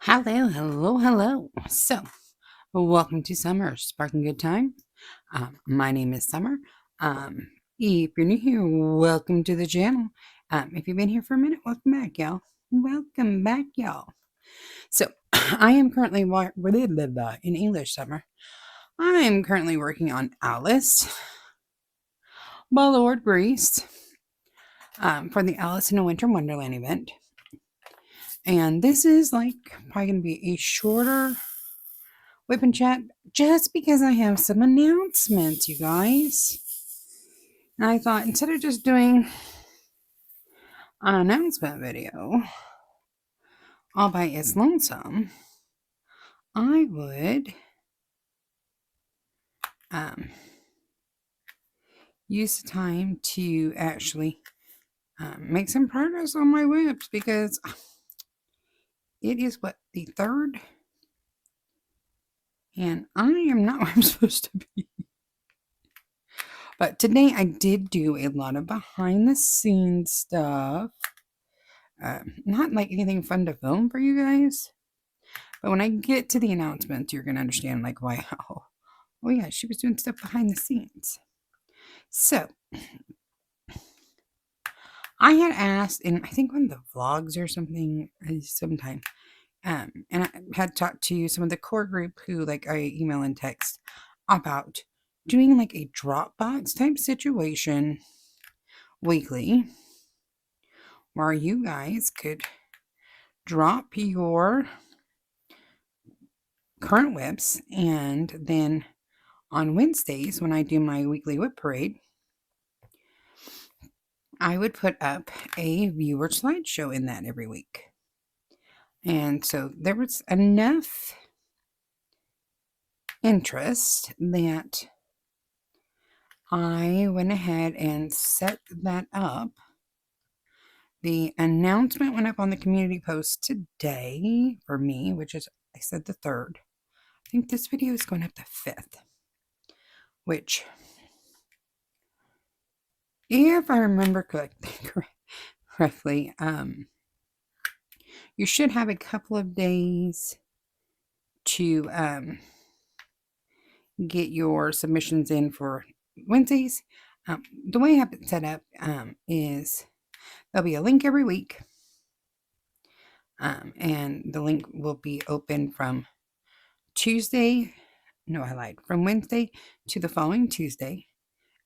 Hello, hello, hello. So, welcome to Summer Sparking Good Time. My name is Summer. If you're new here, welcome to the channel. If you've been here for a minute, welcome back, y'all. Welcome back, y'all. So, I am currently in English, Summer. I am currently working on Alice by Lord Grease for the Alice in a Winter Wonderland event. And this is like probably going to be a shorter WIP and chat just because I have some announcements, you guys. And I thought instead of just doing an announcement video all by its lonesome, I would use the time to actually make some progress on my WIPs because it is the 3rd, and I am not where I'm supposed to be. But today I did do a lot of behind the scenes stuff. Not like anything fun to film for you guys. But when I get to the announcements, you're going to understand like why. Oh yeah, she was doing stuff behind the scenes. So, I had asked in, I think one of the vlogs or something, sometime, and I had talked to some of the core group who like I email and text about doing like a Dropbox type situation weekly where you guys could drop your current WIPs, and then on Wednesdays when I do my weekly WIP parade, I would put up a viewer slideshow in that every week. And so there was enough interest that I went ahead and set that up. The announcement went up on the community post today for me, which is, I said, the 3rd. I think this video is going up the 5th, which, if I remember correctly, you should have a couple of days to get your submissions in for Wednesdays. The way I have it set up is there'll be a link every week, and the link will be open from from Wednesday to the following Tuesday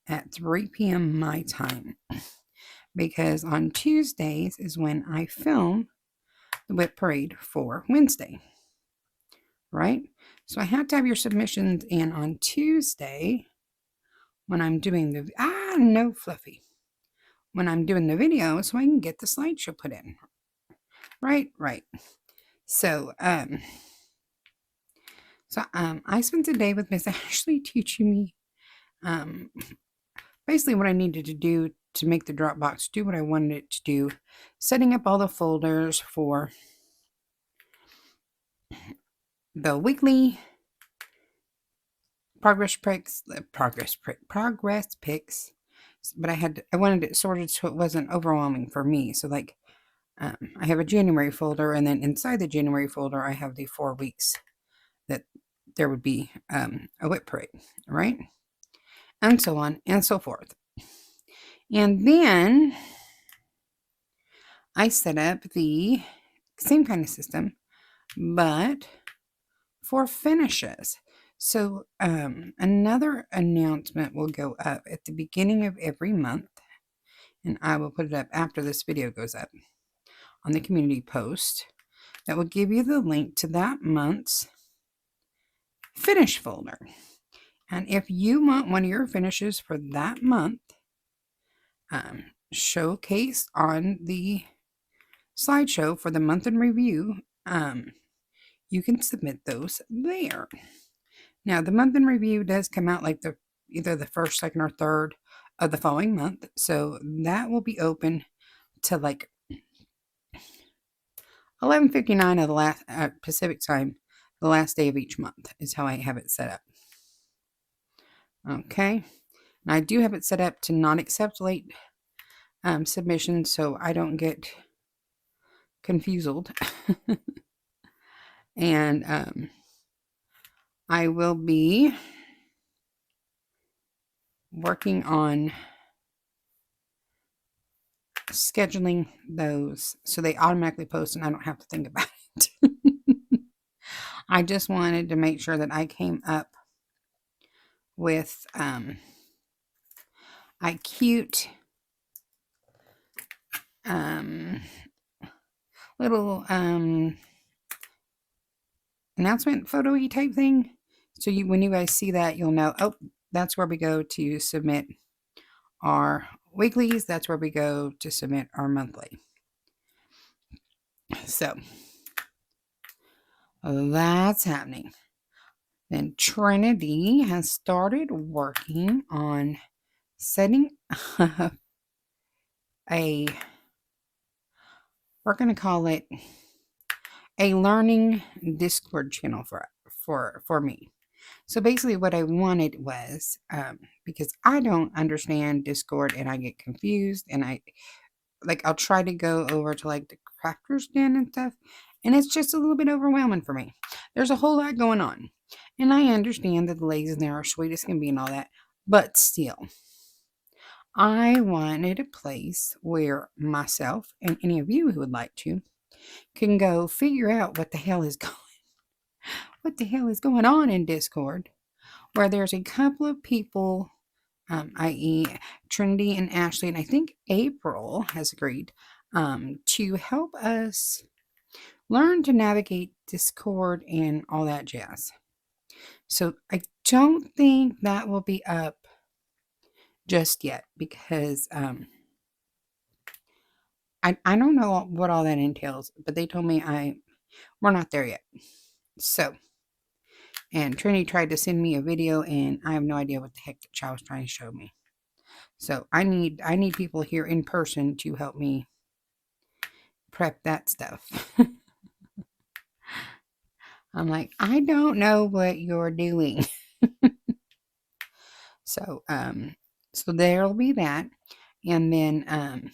at 3 p.m. my time, because on Tuesdays is when I film the WIP parade for Wednesday, right? So I have to have your submissions in on Tuesday when I'm doing the, no fluffy, when I'm doing the video so I can get the slideshow put in. Right. So, I spent the day with Miss Ashley teaching me, basically what I needed to do to make the Dropbox do what I wanted it to do, setting up all the folders for the weekly progress pics, but I wanted it sorted so it wasn't overwhelming for me. So like, I have a January folder, and then inside the January folder, I have the 4 weeks that there would be a WIP parade, right? And so on and so forth. And then I set up the same kind of system, but for finishes. So another announcement will go up at the beginning of every month, and I will put it up after this video goes up on the community post. That will give you the link to that month's finish folder. And if you want one of your finishes for that month showcased on the slideshow for the month in review, you can submit those there. Now, the month in review does come out like either the 1st, 2nd, or 3rd of the following month. So that will be open to like 11:59 of the last Pacific time, the last day of each month is how I have it set up. Okay. And I do have it set up to not accept late submissions, so I don't get confused. And I will be working on scheduling those so they automatically post and I don't have to think about it. I just wanted to make sure that I came up with a cute little announcement photo-y type thing. So when you guys see that, you'll know, oh, that's where we go to submit our weeklies. That's where we go to submit our monthly. So that's happening. Then Trinity has started working on setting up we're going to call it a learning Discord channel for me. So basically what I wanted was, because I don't understand Discord and I get confused and I'll try to go over to like the crafters den and stuff. And it's just a little bit overwhelming for me. There's a whole lot going on. And I understand that the ladies in there are sweet as can be and all that. But still, I wanted a place where myself and any of you who would like to can go figure out what the hell is going on in Discord, where there's a couple of people, i.e. Trinity and Ashley, and I think April has agreed to help us learn to navigate Discord and all that jazz. So I don't think that will be up just yet because I don't know what all that entails, but they told me we're not there yet. So, and Trinity tried to send me a video and I have no idea what the heck the child was trying to show me. So I need people here in person to help me prep that stuff. I'm like, I don't know what you're doing. So there'll be that. And then,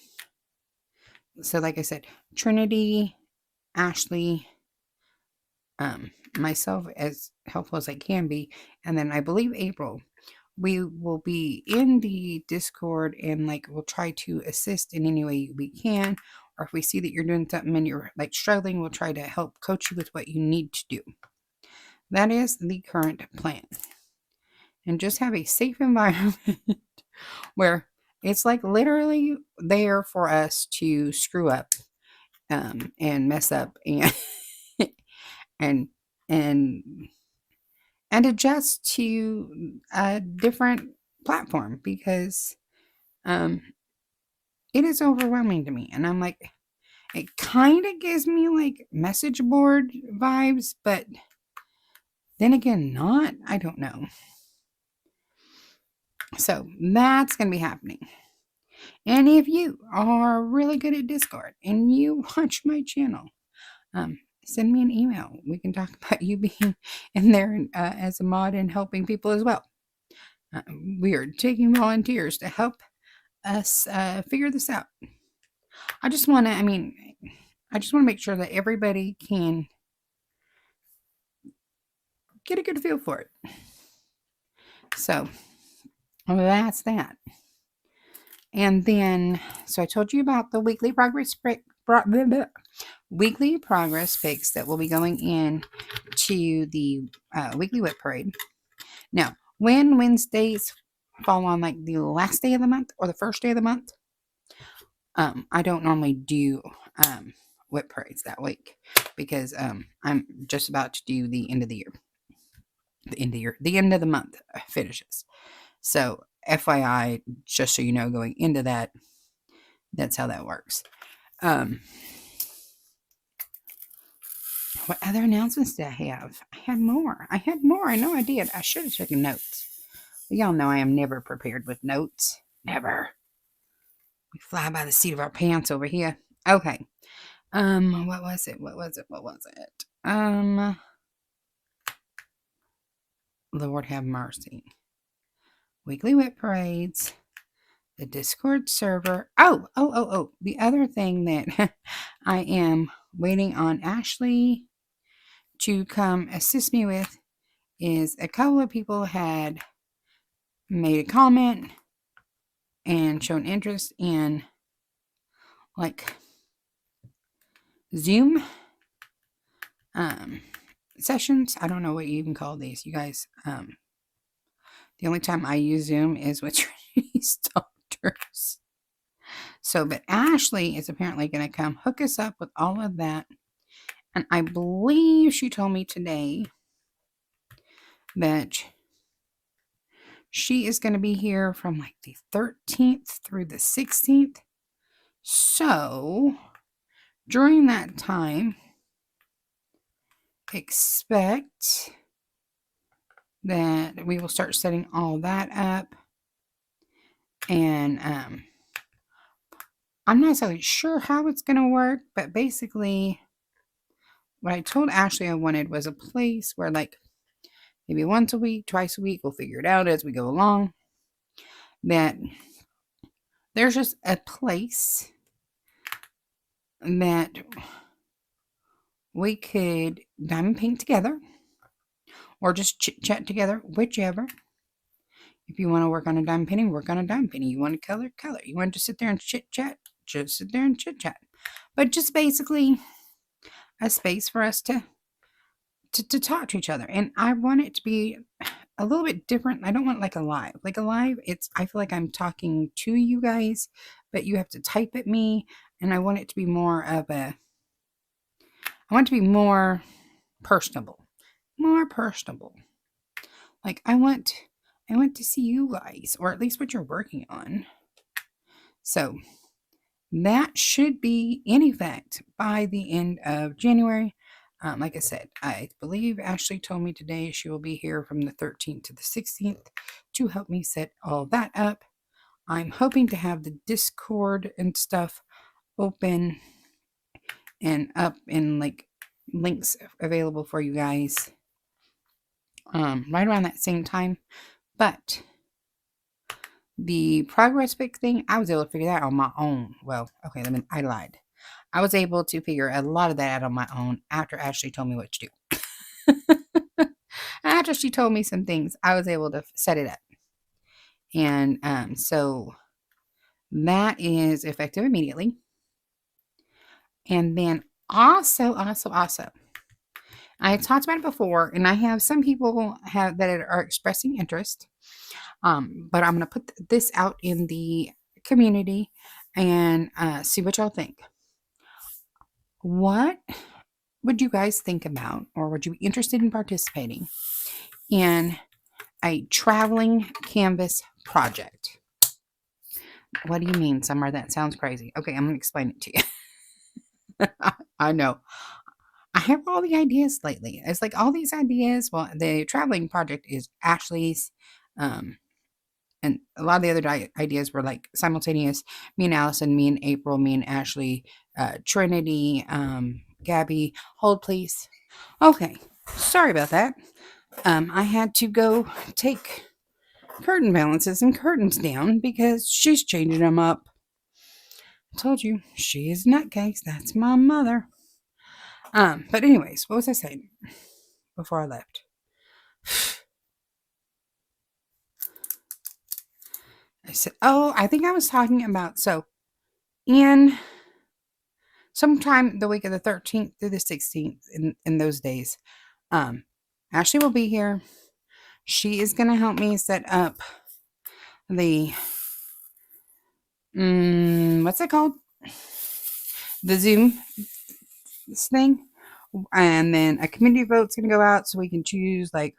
so like I said, Trinity, Ashley, myself as helpful as I can be. And then I believe April, we will be in the Discord and we'll try to assist in any way we can. Or if we see that you're doing something and you're struggling, we'll try to help coach you with what you need to do. That is the current plan. And just have a safe environment where it's literally there for us to screw up and mess up and and adjust to a different platform because it is overwhelming to me. And I'm like, it kind of gives me message board vibes, but then again, not. I don't know. So that's going to be happening. And if you are really good at Discord and you watch my channel, send me an email. We can talk about you being in there as a mod and helping people as well. We are taking volunteers to help us figure this out. I just want to make sure that everybody can get a good feel for it. So that's that. And then, so I told you about the weekly progress pics that will be going in to the weekly WIP parade. Now, when Wednesdays fall on the last day of the month or the first day of the month, I don't normally do WIP parades that week because I'm just about to do the end of the year. The end of the month finishes. So FYI, just so you know, going into that, that's how that works. What other announcements did I have? I had more. I know I did. I should have taken notes. But y'all know I am never prepared with notes. Never. We fly by the seat of our pants over here. Okay. What was it? Lord have mercy. Weekly WIP parades. The Discord server. Oh. The other thing that I am waiting on Ashley to come assist me with is a couple of people had made a comment and shown interest in like Zoom sessions. I don't know what you even call these, you guys. The only time I use Zoom is with Trinity's doctors. So, but Ashley is apparently going to come hook us up with all of that. And I believe she told me today that she is going to be here from like the 13th through the 16th. So, during that time, expect that we will start setting all that up. And I'm not exactly sure how it's going to work, but basically what I told Ashley I wanted was a place where like maybe once a week, twice a week, we'll figure it out as we go along, that there's just a place that we could diamond paint together or just chit chat together, whichever. If you want to work on a diamond painting, work on a diamond painting. You want to color, color. You want to just sit there and chit chat, just sit there and chit chat. But just basically a space for us to talk to each other. And I want it to be a little bit different. I don't want like a live. Like a live, I feel like I'm talking to you guys, but you have to type at me. And I want it to be more of I want it to be more personable. More personable. Like I want to see you guys, or at least what you're working on. So that should be in effect by the end of January. Like I said, I believe Ashley told me today she will be here from the 13th to the 16th to help me set all that up. I'm hoping to have the Discord and stuff open and up and like links available for you guys right around that same time. But the progress pic thing, I was able to figure that out on my own. Well, okay, I lied. I was able to figure a lot of that out on my own after Ashley told me what to do. After she told me some things, I was able to set it up. And so that is effective immediately. And then also, I had talked about it before, and I have some people that are expressing interest. But I'm going to put this out in the community and see what y'all think. What would you guys think about, or would you be interested in participating in a traveling canvas project? What do you mean, Summer? That sounds crazy. Okay, I'm going to explain it to you. I know. I have all the ideas lately. It's like all these ideas. Well, the traveling project is Ashley's. And a lot of the other ideas were like simultaneous. Me and Allison, me and April, me and Ashley, Trinity, Gabby. Hold, please. Okay. Sorry about that. I had to go take curtain balances and curtains down because she's changing them up. I told you, she is nutcase. That's my mother. But anyways, what was I saying before I left? I said, I think I was talking about, in sometime the week of the 13th through the 16th, in those days, Ashley will be here. She is going to help me set up the, what's it called? The Zoom thing. And then a community vote's going to go out so we can choose, like,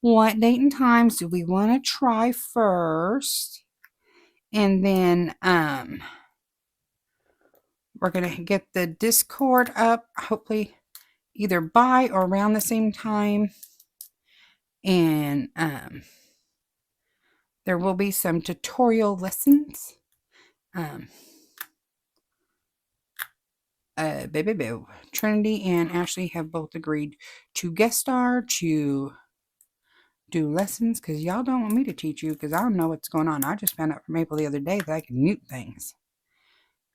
what date and times do we want to try first? And then, we're going to get the Discord up, hopefully either by or around the same time. And there will be some tutorial lessons. Trinity and Ashley have both agreed to guest star, to do lessons, because y'all don't want me to teach you because I don't know what's going on. I just found out from April the other day that I can mute things.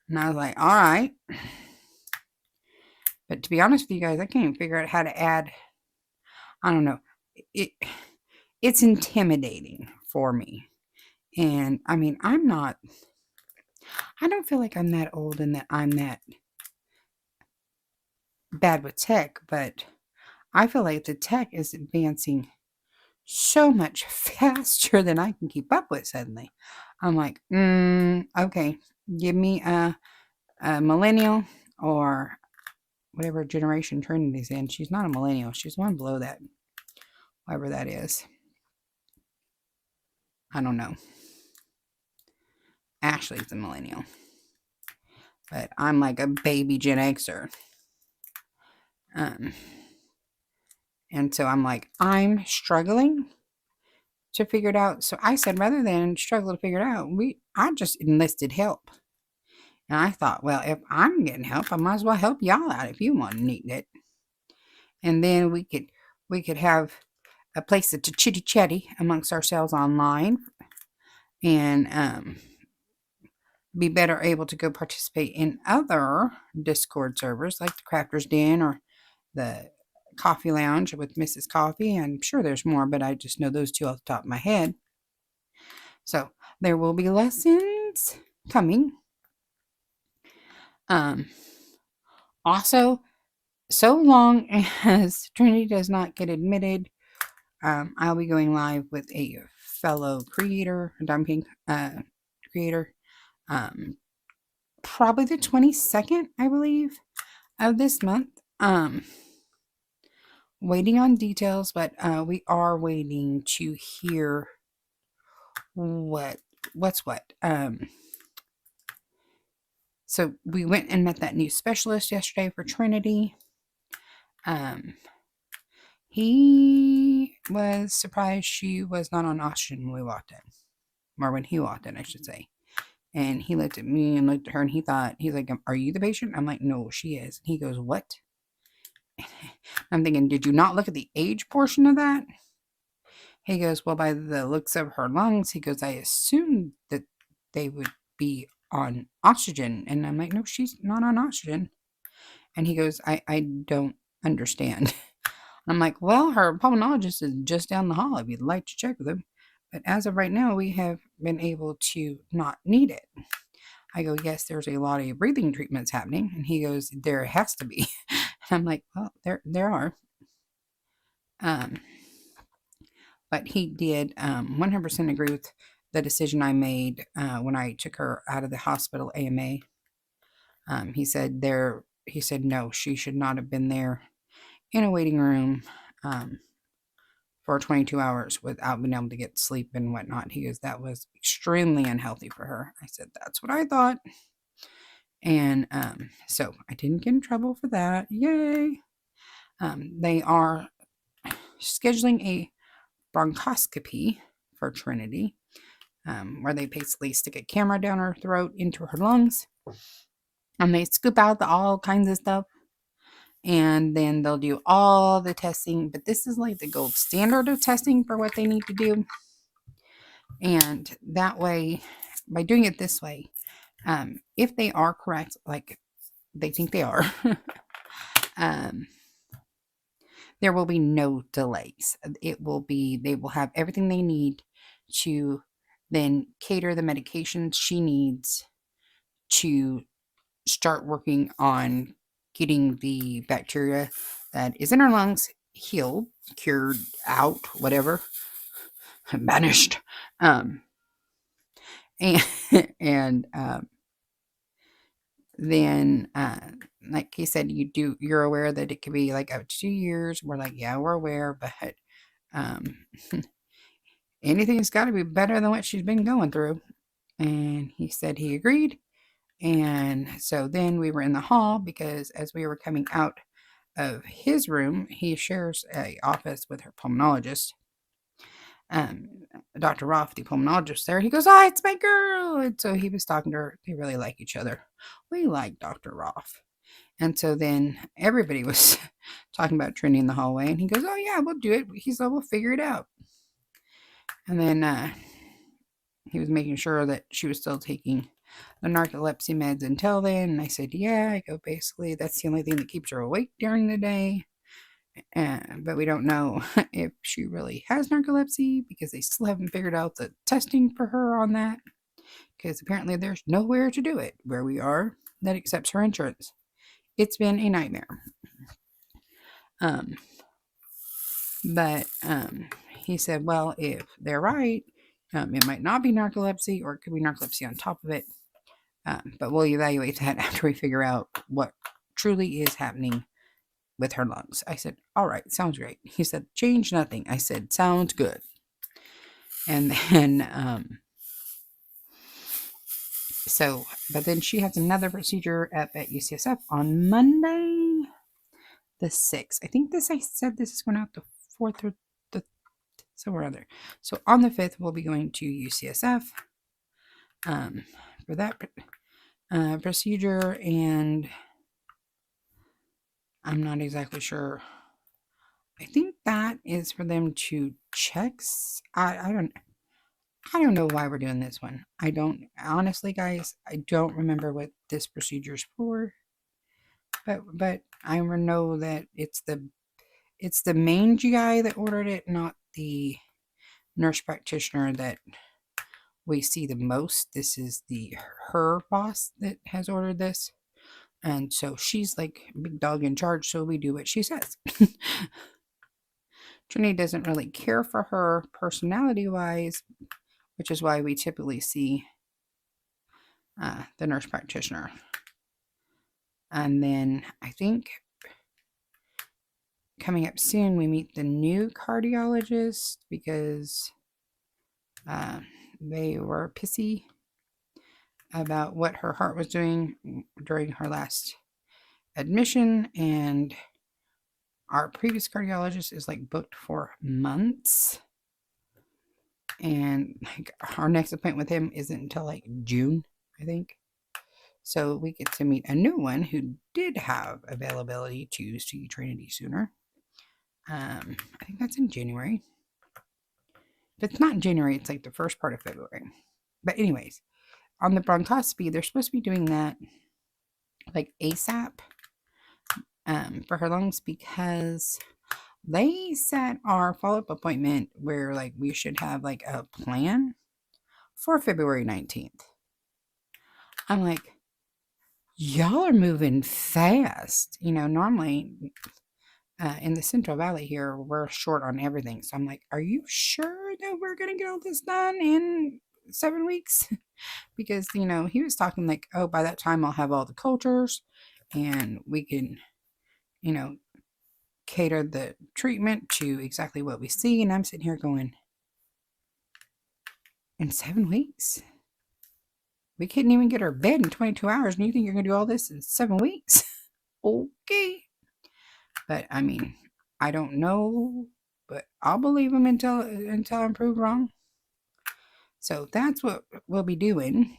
And I was like, all right. But to be honest with you guys, I can't even figure out how to add. I don't know. It it's intimidating for me. And I mean, I don't feel like I'm that old and that I'm that bad with tech, but I feel like the tech is advancing so much faster than I can keep up with suddenly. I'm like, okay, give me a millennial or whatever generation Trinity's in. She's not a millennial. She's one below that, whatever that is. I don't know. Ashley's a millennial. But I'm like a baby Gen Xer. And so I'm like, I'm struggling to figure it out. So I said, rather than struggle to figure it out, I just enlisted help. And I thought, well, if I'm getting help, I might as well help y'all out if you want to need it. And then we could have a place to chitty chatty amongst ourselves online, and be better able to go participate in other Discord servers like the Crafter's Den or the Coffee Lounge with Mrs. Coffee. I'm sure there's more, but I just know those two off the top of my head. So there will be lessons coming. Also, so long as Trinity does not get admitted, I'll be going live with a fellow creator, dumping creator, probably the 22nd, I believe, of this month. Waiting on details, but we are waiting to hear what's what. So we went and met that new specialist yesterday for Trinity. He was surprised she was not on oxygen when we walked in. Or when he walked in, I should say. And he looked at me and looked at her, and he's like, are you the patient? I'm like, no, she is. And he goes, what? I'm thinking, did you not look at the age portion of that? He goes, well, by the looks of her lungs, he goes, I assumed that they would be on oxygen. And I'm like, no, she's not on oxygen. And he goes, I don't understand. I'm like, well, her pulmonologist is just down the hall if you'd like to check with him. But as of right now, we have been able to not need it. I go, yes, there's a lot of breathing treatments happening. And he goes, there has to be. And I'm like, well, there are. But he did 100% agree with the decision I made when I took her out of the hospital AMA. He said no, she should not have been there in a waiting room for 22 hours without being able to get sleep and whatnot. He goes, that was extremely unhealthy for her. I said, that's what I thought. And so I didn't get in trouble for that. Yay. They are scheduling a bronchoscopy for Trinity, where they basically stick a camera down her throat into her lungs, and they scoop out all kinds of stuff, and then they'll do all the testing. But this is like the gold standard of testing for what they need to do. And that way, by doing it this way, if they are correct, like they think they are, there will be no delays. They will have everything they need to then cater the medications she needs to start working on getting the bacteria that is in her lungs healed, cured out, whatever, banished. And then like he said, you're aware that it could be like up to 2 years. We're like, yeah, we're aware, but anything's got to be better than what she's been going through. And he said he agreed. And so then we were in the hall, because as we were coming out of his room, he shares a office with her pulmonologist. Dr. Roth, the pulmonologist there, he goes, it's my girl. And so he was talking to her. They really like each other. We like Dr. Roth. And so then everybody was talking about Trinity in the hallway, and he goes, oh yeah, we'll do it. He said, we'll figure it out. And then he was making sure that she was still taking the narcolepsy meds until then? And I said, yeah. I go, basically, that's the only thing that keeps her awake during the day. But we don't know if she really has narcolepsy because they still haven't figured out the testing for her on that. Because apparently there's nowhere to do it where we are that accepts her insurance. It's been a nightmare. But he said, well, if they're right, it might not be narcolepsy, or it could be narcolepsy on top of it. But we'll evaluate that after we figure out what truly is happening with her lungs. I said, all right, sounds great. He said, change nothing. I said, sounds good. And then, but then she has another procedure at UCSF on Monday, the 6th. I think I said this is going out the 4th or the somewhere or other. So on the 5th, we'll be going to UCSF for that procedure, and I'm not exactly sure. I think that is for them to check. I don't know why we're doing this one. I don't, honestly, guys, I don't remember what this procedure is for. But I know that it's the main GI that ordered it, not the nurse practitioner that we see the most. This is her boss that has ordered this. And so she's like big dog in charge, so we do what she says. Trinity doesn't really care for her personality-wise, which is why we typically see the nurse practitioner. And then I think coming up soon, we meet the new cardiologist because they were pissy about what her heart was doing during her last admission, and our previous cardiologist is like booked for months, and like our next appointment with him isn't until like June, I think. So we get to meet a new one who did have availability to see Trinity sooner. I think that's in January. If it's not in January, it's like the first part of February. But anyways, on the bronchoscopy, they're supposed to be doing that like ASAP for her lungs, because they set our follow-up appointment where like we should have like a plan for February 19th. I'm like, y'all are moving fast. Normally in the Central Valley here, we're short on everything. So I'm like, are you sure that we're going to get all this done in 7 weeks? Because, he was talking like, oh, by that time I'll have all the cultures and we can, cater the treatment to exactly what we see. And I'm sitting here going, in 7 weeks? We couldn't even get our bed in 22 hours, and you think you're going to do all this in 7 weeks? Okay. But, I mean, I don't know, but I'll believe them until I'm proved wrong. So that's what we'll be doing.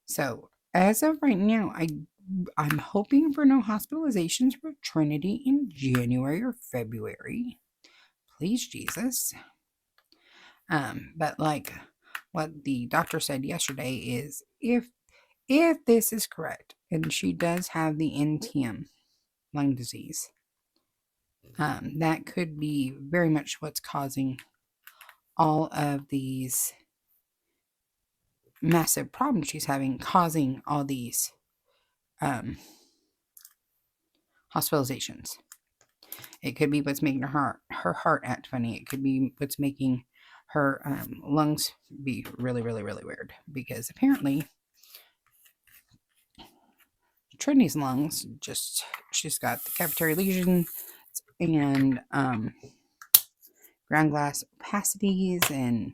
So as of right now, I'm hoping for no hospitalizations for Trinity in January or February. Please, Jesus. But like what the doctor said yesterday is, if this is correct, and she does have the NTM lung disease, that could be very much what's causing all of these massive problems she's having, causing all these hospitalizations. It could be what's making her heart act funny. It could be what's making her lungs be really, really, really weird. Because apparently Trinity's lungs, she's got the cavitary lesion and ground glass opacities, and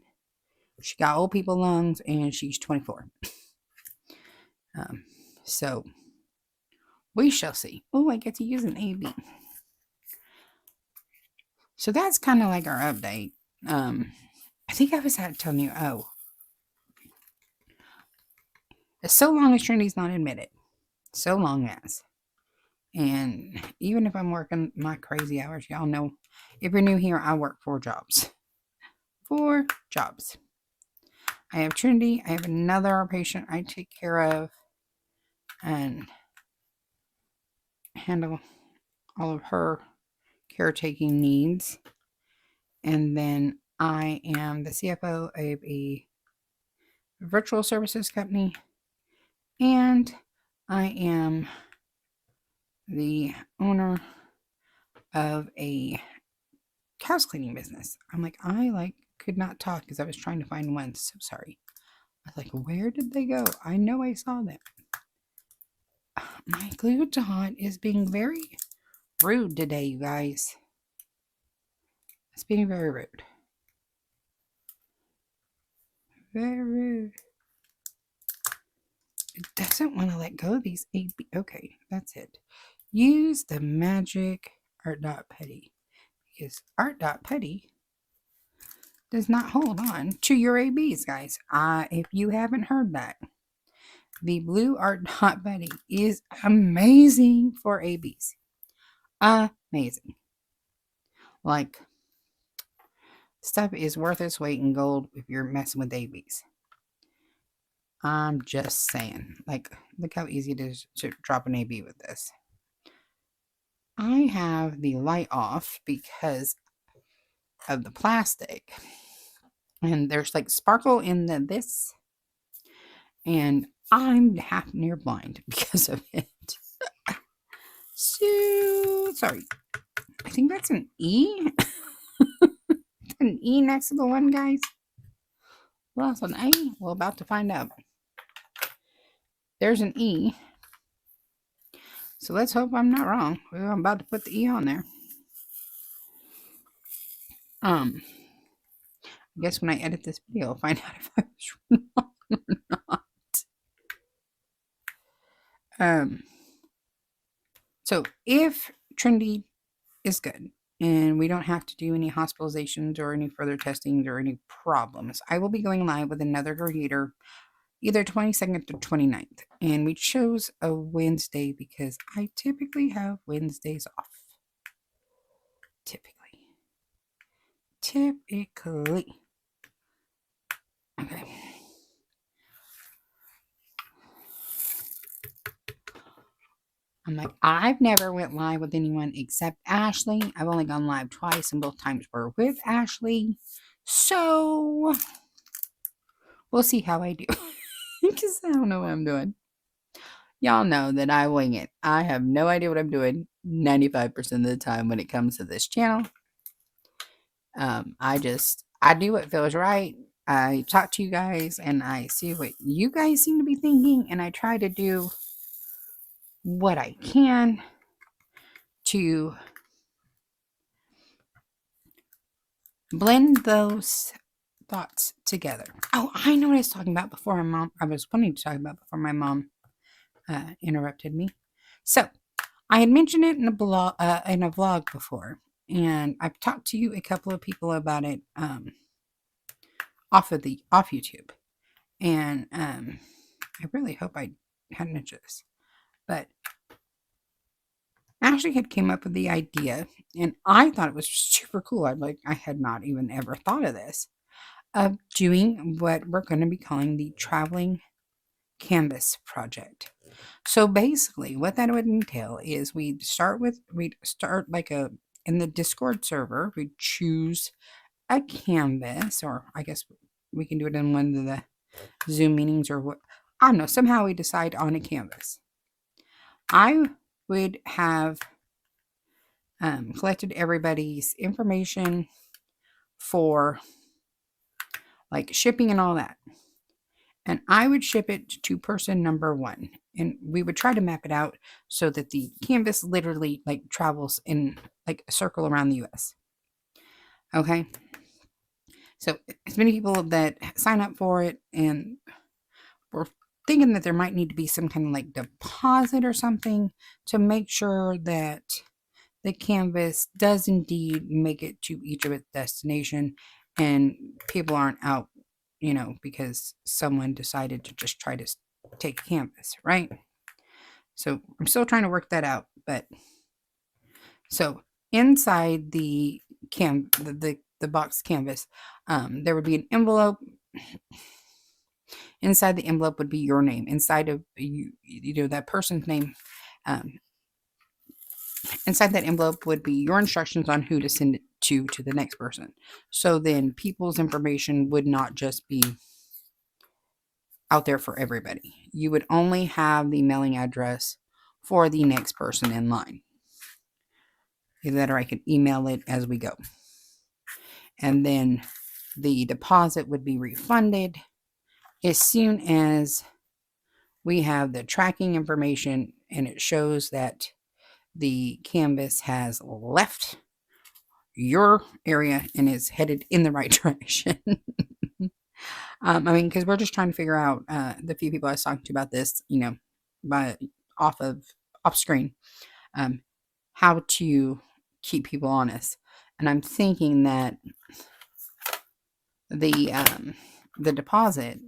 she got old people lungs, and she's 24. So we shall see. Oh, I get to use an AB. So that's kind of like our update. I think I was telling you, so long as Trinity's not admitted, so long as. And even if I'm working my crazy hours, y'all know, if you're new here, I work 4 jobs. 4 jobs. I have Trinity. I have another patient I take care of and handle all of her caretaking needs. And then I am the CFO of a virtual services company. And I am the owner of a house cleaning business. I'm like, I could not talk because I was trying to find one. So sorry. I was like, where did they go? I know I saw them. My glue dot is being very rude today, you guys. It's being very rude. Very rude. It doesn't want to let go of these 8B. Okay, that's it. Use the magic art dot putty. Because art dot putty does not hold on to your ABs, guys. If you haven't heard that, the blue art dot putty is amazing for ABs. Amazing. Like, stuff is worth its weight in gold if you're messing with ABs. I'm just saying. Like, look how easy it is to drop an AB with this. I have the light off because of the plastic. And there's like sparkle in this. And I'm half near blind because of it. So, sorry. I think that's an E. An E next to the one, guys. Well, that's an A. We're about to find out. There's an E. So let's hope I'm not wrong. I'm about to put the E on there. I guess when I edit this video, I'll find out if I was wrong or not. So if Trinity is good and we don't have to do any hospitalizations or any further testings or any problems, I will be going live with another creator either 22nd or 29th. And we chose a Wednesday because I typically have Wednesdays off. Typically. Okay. I'm like, I've never went live with anyone except Ashley. I've only gone live twice, and both times were with Ashley. So we'll see how I do. Because I don't know what I'm doing. Y'all know that I wing it. I have no idea what I'm doing 95% of the time when it comes to this channel. I do what feels right. I talk to you guys and I see what you guys seem to be thinking, and I try to do what I can to blend those thoughts together. Oh, I know what I was talking about before my mom. I was wanting to talk about before my mom interrupted me. So I had mentioned it in a vlog before, and I've talked to a couple of people about it off YouTube, and I really hope I hadn't mentioned this, but Ashley had came up with the idea, and I thought it was super cool. I had not even ever thought of this, of doing what we're going to be calling the traveling canvas project. So basically what that would entail is we'd start like in the Discord server, we'd choose a canvas, or I guess we can do it in one of the Zoom meetings or what. I don't know. Somehow we decide on a canvas. I would have collected everybody's information for like shipping and all that. And I would ship it to person number 1. And we would try to map it out so that the canvas literally like travels in like a circle around the US. Okay. So as many people that sign up for it, and we're thinking that there might need to be some kind of like deposit or something to make sure that the canvas does indeed make it to each of its destination and people aren't out, because someone decided to just try to take a canvas, right? So I'm still trying to work that out, but so inside the the box canvas, there would be an envelope Inside the envelope would be your name. Inside of that person's name. Um, Inside that envelope would be your instructions on who to send it to the next person. So then people's information would not just be out there for everybody. You would only have the mailing address for the next person in line. Either that or I could email it as we go. And then the deposit would be refunded as soon as we have the tracking information and it shows that the canvas has left your area and is headed in the right direction. I mean, because we're just trying to figure out the few people I was talking to about this, by off screen, um, how to keep people honest. And I'm thinking that the deposit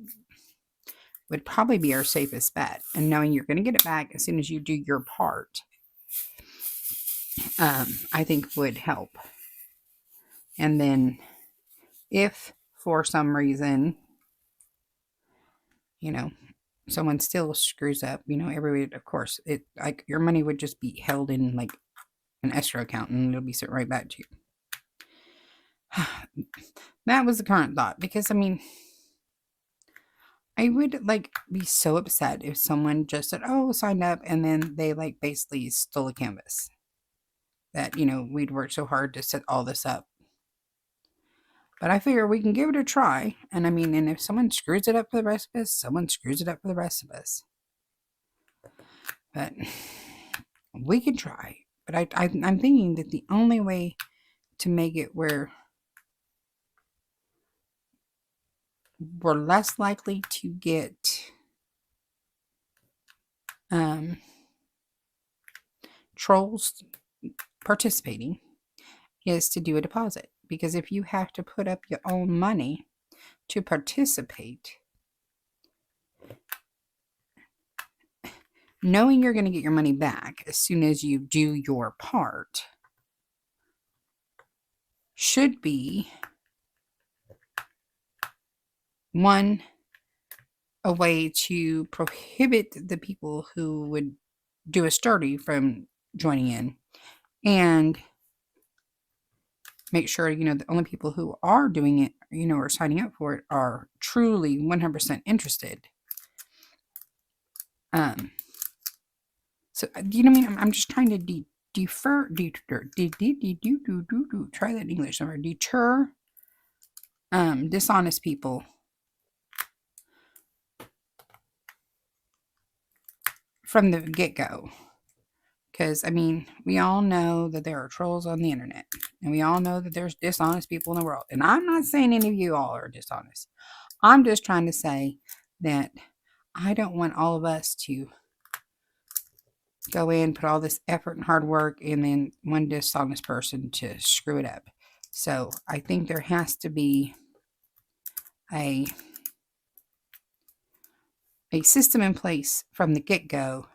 would probably be our safest bet, and knowing you're going to get it back as soon as you do your part, I think would help. And then if for some reason, someone still screws up, everybody, of course, your money would just be held in like an escrow account and it'll be sent right back to you. That was the current thought, because I mean, I would be so upset if someone just said, "Oh, signed up," and then they basically stole a canvas that we'd worked so hard to set all this up. But I figure we can give it a try, and I mean, and if someone screws it up for the rest of us, someone screws it up for the rest of us. But we can try. But I'm thinking that the only way to make it where we're less likely to get trolls participating is to do a deposit. Because if you have to put up your own money to participate, knowing you're going to get your money back as soon as you do your part should be a way to prohibit the people who would do a sturdy from joining in, and make sure the only people who are doing it, or signing up for it, are truly 100% interested. So you know what I mean? I'm just trying to try that in English somewhere. Deter dishonest people from the get-go. Because, I mean, we all know that there are trolls on the internet. And we all know that there's dishonest people in the world. And I'm not saying any of you all are dishonest. I'm just trying to say that I don't want all of us to go in, put all this effort and hard work, and then one dishonest person to screw it up. So I think there has to be a system in place from the get-go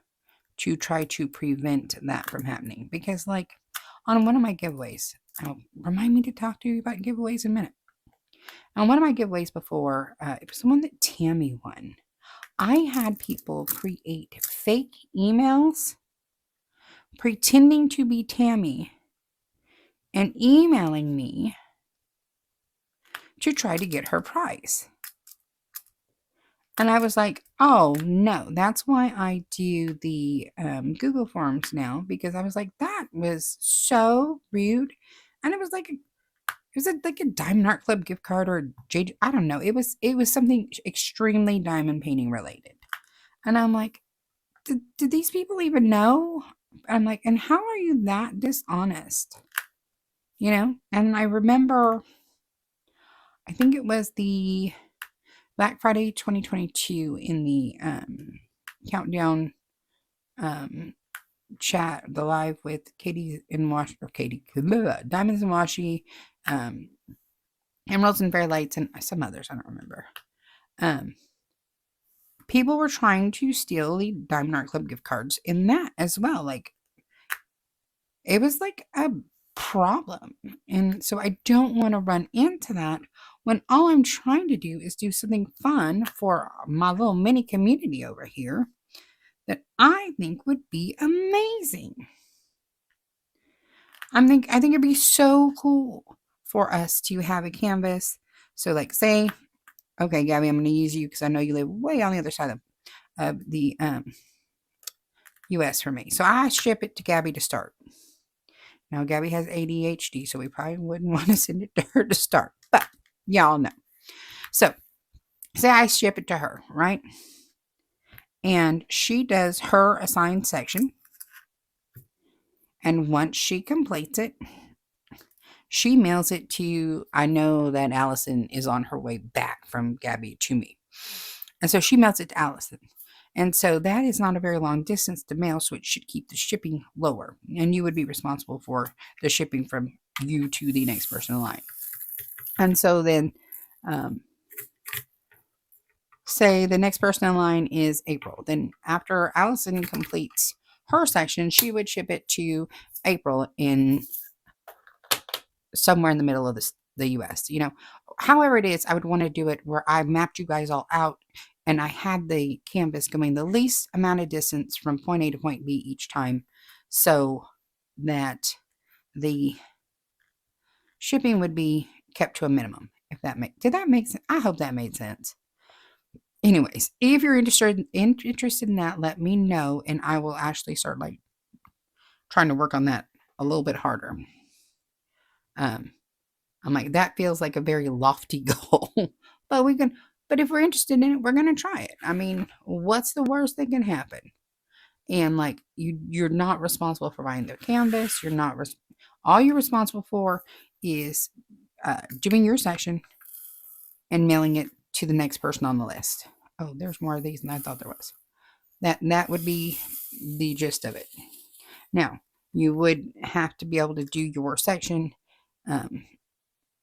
to try to prevent that from happening. Because on one of my giveaways, remind me to talk to you about giveaways in a minute. On one of my giveaways before, it was the one that Tammy won. I had people create fake emails pretending to be Tammy and emailing me to try to get her prize. And I was like, oh no, that's why I do the Google Forms now, because I was like, that was so rude. And it was like a Diamond Art Club gift card or I don't know. It was something extremely diamond painting related. And I'm like, did these people even know? I'm like, and how are you that dishonest? And I remember, I think it was the Black Friday 2022 in the countdown chat, the live with Katie and Diamonds and Washi, Emeralds and Fairy Lights, and some others I don't remember. People were trying to steal the Diamond Art Club gift cards in that as well. It was a problem. And so I don't want to run into that when all I'm trying to do is do something fun for my little mini community over here that I think would be amazing. I think it'd be so cool for us to have a canvas. So like say, okay, Gabby, I'm going to use you because I know you live way on the other side of the US for me. So I ship it to Gabby to start. Now Gabby has ADHD, so we probably wouldn't want to send it to her to start. But y'all know. So say I ship it to her, right? And she does her assigned section. And once she completes it, she mails it to, I know that Allison is on her way back from Gabby to me. And so she mails it to Allison. And so that is not a very long distance to mail, so it should keep the shipping lower. And you would be responsible for the shipping from you to the next person in line. And so then, say the next person in line is April. Then after Allison completes her section, she would ship it to April in somewhere in the middle of the US. You know, however it is, I would want to do it where I mapped you guys all out and I had the canvas going the least amount of distance from point A to point B each time so that the shipping would be kept to a minimum. If that did that make sense? I hope that made sense. Anyways, if you're interested in that, let me know and I will actually start like trying to work on that a little bit harder. I'm like, that feels like a very lofty goal, but if we're interested in it, we're going to try it. I mean, what's the worst that can happen? And like, you're not responsible for buying the canvas. All you're responsible for is doing your section and mailing it to the next person on the list. Oh, there's more of these than I thought there was. That would be the gist of it. Now, you would have to be able to do your section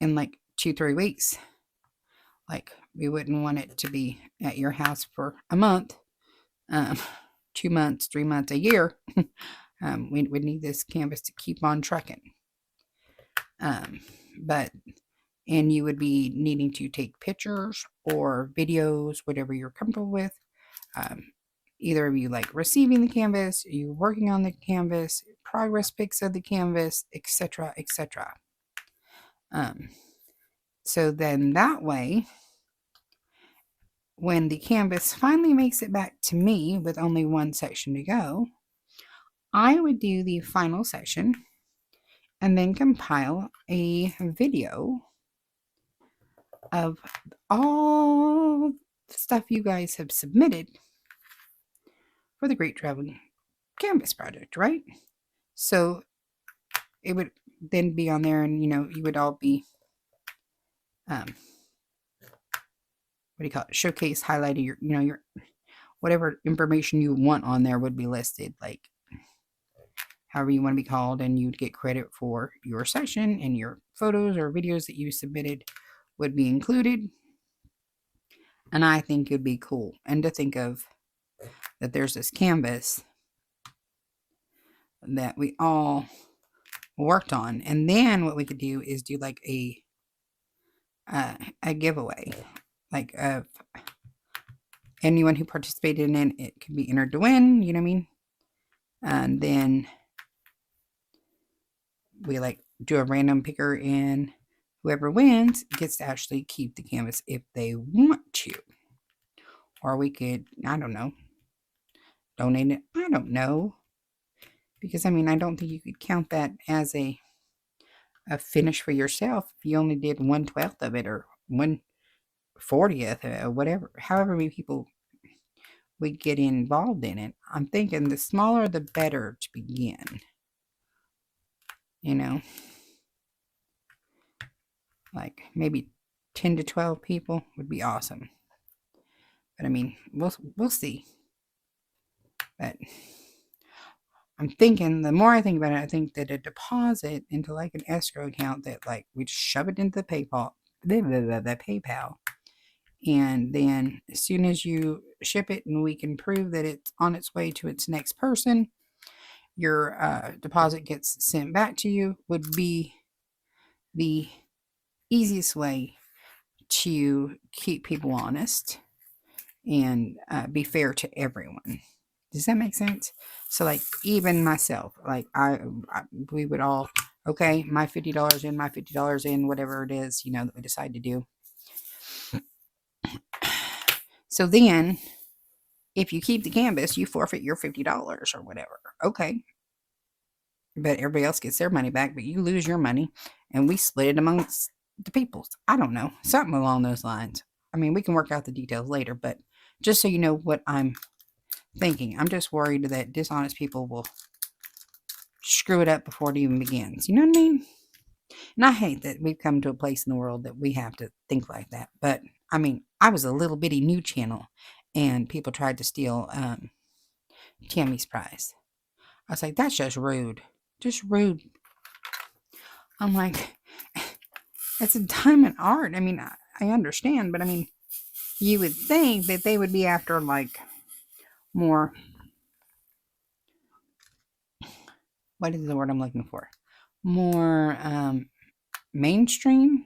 in like 2-3 weeks. Like, we wouldn't want it to be at your house for a month, 2 months, 3 months, a year. We would need this canvas to keep on trucking. And you would be needing to take pictures or videos, whatever you're comfortable with. Either of you like receiving the canvas, you working on the canvas, progress pics of the canvas, etc., etc. So then that way, when the canvas finally makes it back to me with only one section to go, I would do the final section and then compile a video of all the stuff you guys have submitted for the Great Traveling Canvas Project, right? So it would then be on there, and you would all be what do you call it? Showcase, highlighted your whatever information you want on there would be listed, like however you want to be called, and you'd get credit for your session, and your photos or videos that you submitted would be included. And I think it'd be cool. And to think of that there's this canvas that we all worked on, and then what we could do is do like a giveaway, like of anyone who participated in it could be entered to win, you know what I mean? And then we like do a random picker, and whoever wins gets to actually keep the canvas if they want to. Or we could, I don't know, donate it. I don't know. Because I mean, I don't think you could count that as a finish for yourself if you only did 1/12 of it or 1/40th or whatever, however many people we get involved in it. I'm thinking the smaller the better to begin. Like maybe 10 to 12 people would be awesome. But I mean, we'll see. But I'm thinking, the more I think about it, I think that a deposit into like an escrow account that like we just shove it into the PayPal, and then as soon as you ship it and we can prove that it's on its way to its next person, your deposit gets sent back to you, would be the easiest way to keep people honest and be fair to everyone. Does that make sense? So, like, even myself, like, we would all, okay, my $50 in, my $50 in, whatever it is, that we decide to do. So then, if you keep the canvas, you forfeit your $50 or whatever. Okay. But everybody else gets their money back, but you lose your money, and we split it amongst the peoples. I don't know. Something along those lines. I mean, we can work out the details later, but just so you know what I'm thinking. I'm just worried that dishonest people will screw it up before it even begins. You know what I mean? And I hate that we've come to a place in the world that we have to think like that. But, I mean, I was a little bitty new channel, and people tried to steal Tammy's prize. I was like, that's just rude. Just rude. I'm like, it's a diamond art. I mean, I understand, but I mean, you would think that they would be after, like, more, what is the word I'm looking for? More mainstream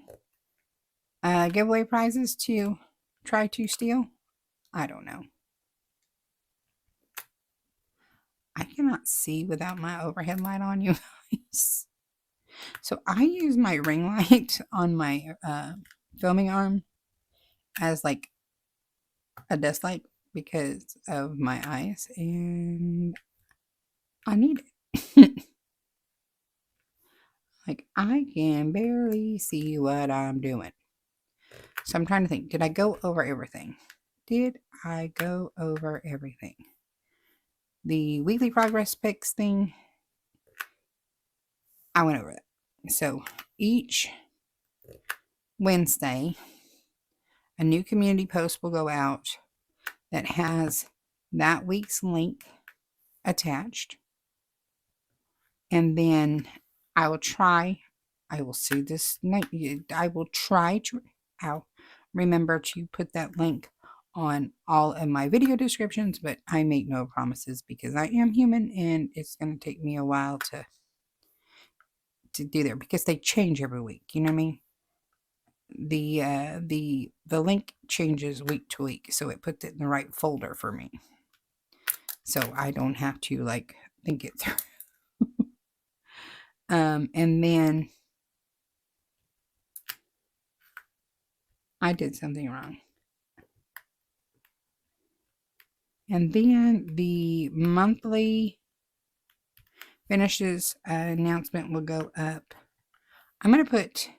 giveaway prizes to try to steal. I don't know. I cannot see without my overhead light on, you guys. So I use my ring light on my filming arm as like a desk light because of my eyes, and I need it. Like, I can barely see what I'm doing. So I'm trying to think, did I go over everything? Did I go over everything? The weekly progress pics thing, I went over that. So each Wednesday, a new community post will go out that has that week's link attached. And then I will see this night. I will try to remember to put that link on all of my video descriptions, but I make no promises because I am human and it's going to take me a while to do there because they change every week. You know what I mean? The link changes week to week, so it puts it in the right folder for me, so I don't have to like think it through. And then I did something wrong. And then the monthly finishes announcement will go up. I'm going to put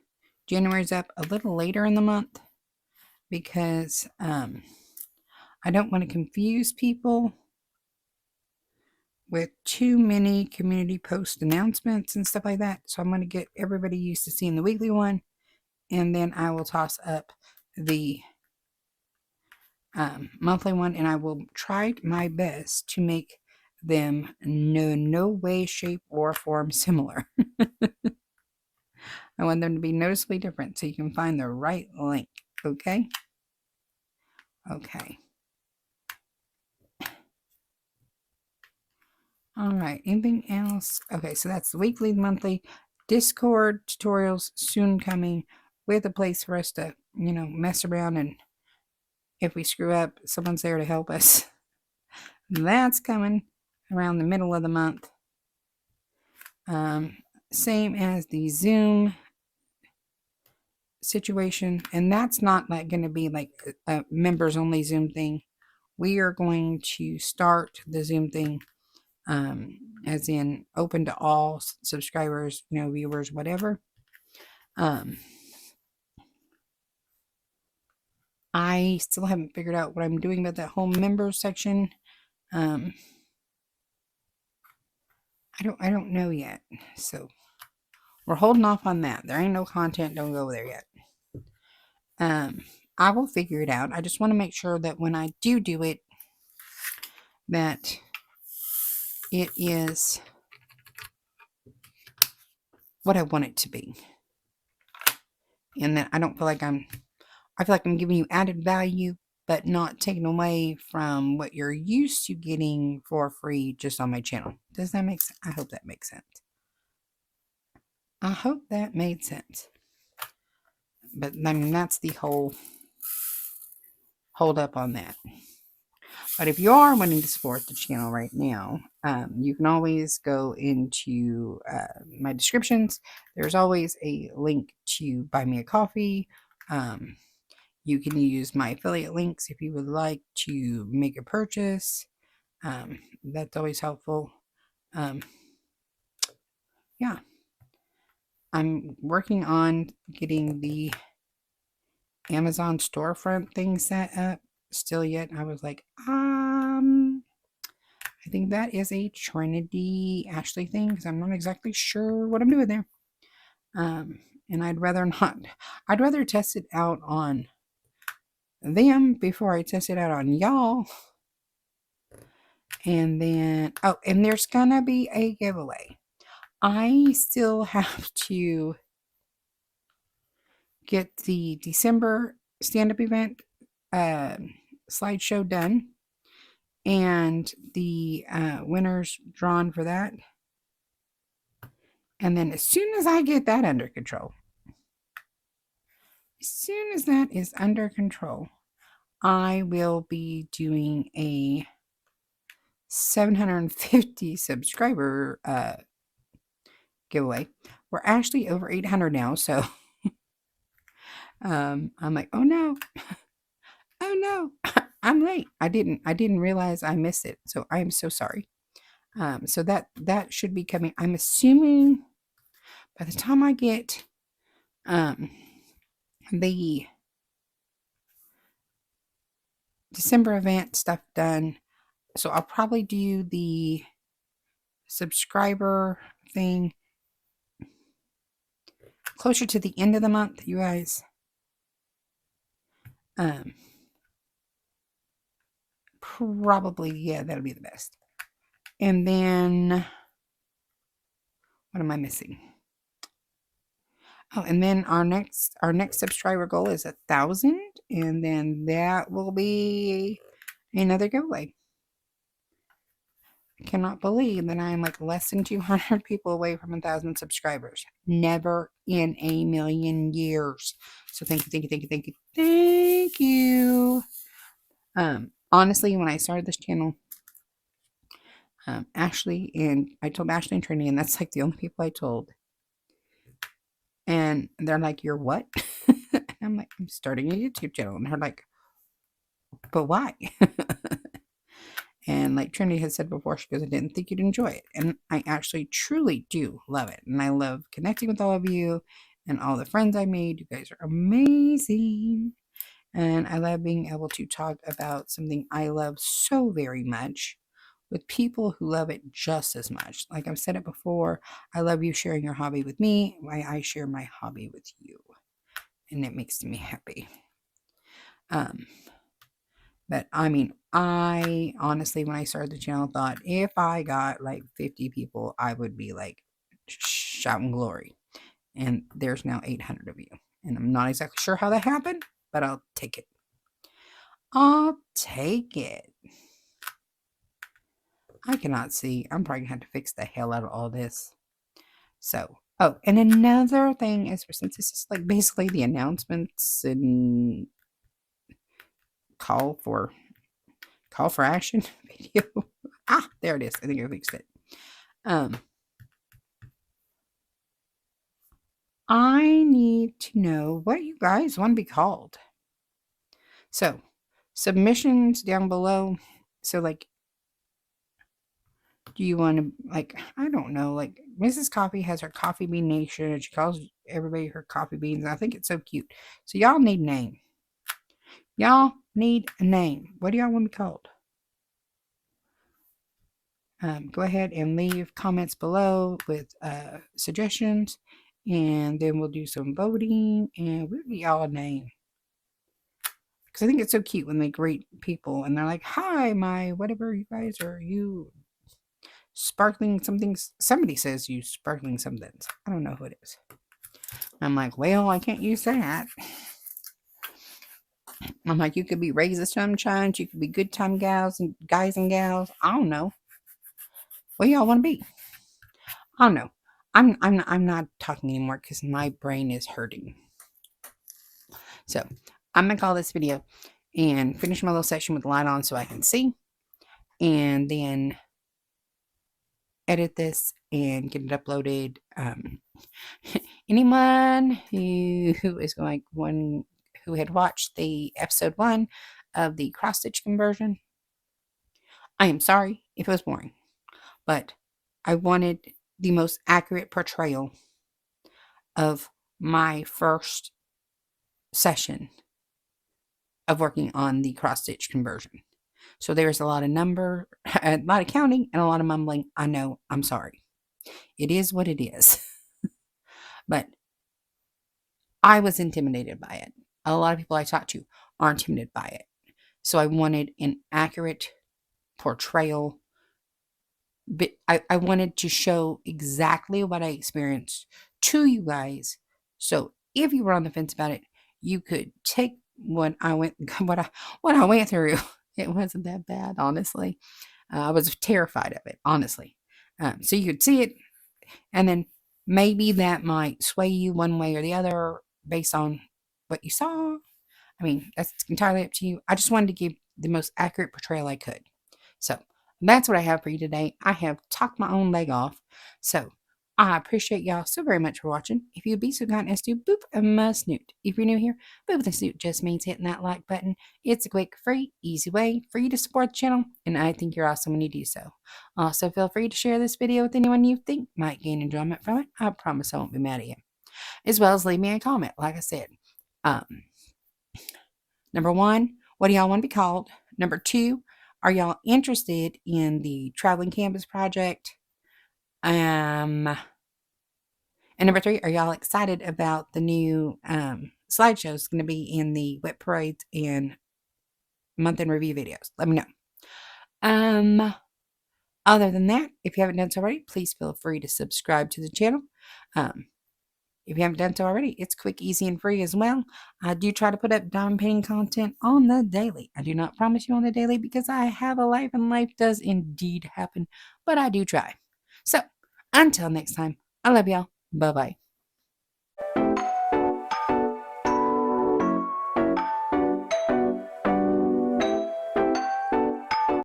January's up a little later in the month because I don't want to confuse people with too many community post announcements and stuff like that. So I'm going to get everybody used to seeing the weekly one, and then I will toss up the monthly one, and I will try my best to make them no way, shape, or form similar. I want them to be noticeably different so you can find the right link. Okay? Okay. All right. Anything else? Okay, so that's the weekly, monthly. Discord tutorials soon coming with a place for us to, mess around, and if we screw up, someone's there to help us. That's coming around the middle of the month. Same as the Zoom situation, and that's not like going to be like a members only Zoom thing. We are going to start the Zoom thing as in open to all subscribers, viewers, whatever. I still haven't figured out what I'm doing about that whole members section. I don't know yet, so we're holding off on that. There ain't no content. Don't go there yet. I will figure it out. I just want to make sure that when I do it, that it is what I want it to be. And that I don't feel like I feel like I'm giving you added value, but not taking away from what you're used to getting for free just on my channel. Does that make sense? I hope that makes sense. I hope that made sense. But I mean, that's the whole hold up on that. But if you are wanting to support the channel right now, you can always go into my descriptions. There's always a link to buy me a coffee. You can use my affiliate links if you would like to make a purchase. That's always helpful. Yeah, I'm working on getting the Amazon storefront thing set up. Still yet, I was like, I think that is a Trinity Ashley thing because I'm not exactly sure what I'm doing there. And I'd rather not. I'd rather test it out on them before I test it out on y'all. And then, oh, and there's gonna be a giveaway. I still have to get the December stand-up event slideshow done and the winners drawn for that. And then as soon as I get that under control, as soon as that is under control, I will be doing a 750 subscriber giveaway. We're actually over 800 now, so I'm like, oh no, oh no, I'm late. I didn't realize I missed it, so I am so sorry. So that should be coming. I'm assuming by the time I get the December event stuff done, so I'll probably do the subscriber thing closer to the end of the month, you guys. Probably, yeah, that'll be the best. And then, what am I missing? Oh, and then our next subscriber goal is 1,000, and then that will be another giveaway. I cannot believe that I am like less than 200 people away from 1,000 subscribers. Never in a million years. So thank you, thank you, thank you, thank you, thank you. Honestly, when I started this channel, Ashley and I told Ashley and Trinity, and that's like the only people I told. And they're like, "You're what?" And I'm like, "I'm starting a YouTube channel." And they're like, "But why?" And like Trinity had said before, she goes, "I didn't think you'd enjoy it." And I actually truly do love it. And I love connecting with all of you and all the friends I made. You guys are amazing. And I love being able to talk about something I love so very much with people who love it just as much. Like I've said it before, I love you sharing your hobby with me, why I share my hobby with you. And it makes me happy. But I mean, I honestly, when I started the channel, thought if I got like 50 people, I would be like shouting glory. And there's now 800 of you. And I'm not exactly sure how that happened, but I'll take it. I'll take it. I cannot see. I'm probably going to have to fix the hell out of all this. So, oh, and another thing is, since this is like basically the announcements and call for action video. There it is. I think I fixed it. I need to know what you guys want to be called. So, submissions down below. So, like, do you want to, like, I don't know, like, Mrs. Coffee has her Coffee Bean Nation, and she calls everybody her Coffee Beans, and I think it's so cute. So, y'all need a name. Y'all need a name. What do y'all want to be called? Go ahead and leave comments below with suggestions, and then we'll do some voting, and we'll get y'all a name. Because I think it's so cute when they greet people, and they're like, "Hi, my whatever you guys are, you sparkling something." Somebody says you sparkling somethings. I don't know who it is. I'm like, well, I can't use that. I'm like, you could be Raise the Sunshines, you could be Good Time Gals and Guys and Gals. I don't know. What y'all want to be? I don't know. I'm not talking anymore because my brain is hurting. So I'm going to call this video and finish my little section with the light on so I can see. And then edit this and get it uploaded. Anyone who is going who had watched the episode 1 of the cross stitch conversion, I am sorry if it was boring, but I wanted the most accurate portrayal of my first session of working on the cross stitch conversion. So there's a lot of a lot of counting and a lot of mumbling. I know, I'm sorry. It is what it is. But I was intimidated by it. A lot of people I talked to are intimidated by it. So I wanted an accurate portrayal. But I wanted to show exactly what I experienced to you guys. So if you were on the fence about it, you could take what I went through. It wasn't that bad, honestly. I was terrified of it, honestly. So you could see it, and then maybe that might sway you one way or the other based on what you saw. I mean, that's entirely up to you. I just wanted to give the most accurate portrayal I could. So that's what I have for you today. I have talked my own leg off. So I appreciate y'all so very much for watching. If you'd be so kind as to boop my snoot. If you're new here, boop the snoot just means hitting that like button. It's a quick, free, easy way for you to support the channel, and I think you're awesome when you do so. Also, feel free to share this video with anyone you think might gain enjoyment from it. I promise I won't be mad at you. As well as leave me a comment, like I said. Number 1, what do y'all want to be called? Number 2, are y'all interested in the traveling canvas project? And number 3, are y'all excited about the new slideshows going to be in the WIP parades and month in review videos? Let me know. Other than that, if you haven't done so already, please feel free to subscribe to the channel. If you haven't done so already, it's quick, easy, and free as well. I do try to put up diamond painting content on the daily. I do not promise you on the daily because I have a life and life does indeed happen, but I do try. So, until next time, I love y'all. Bye-bye.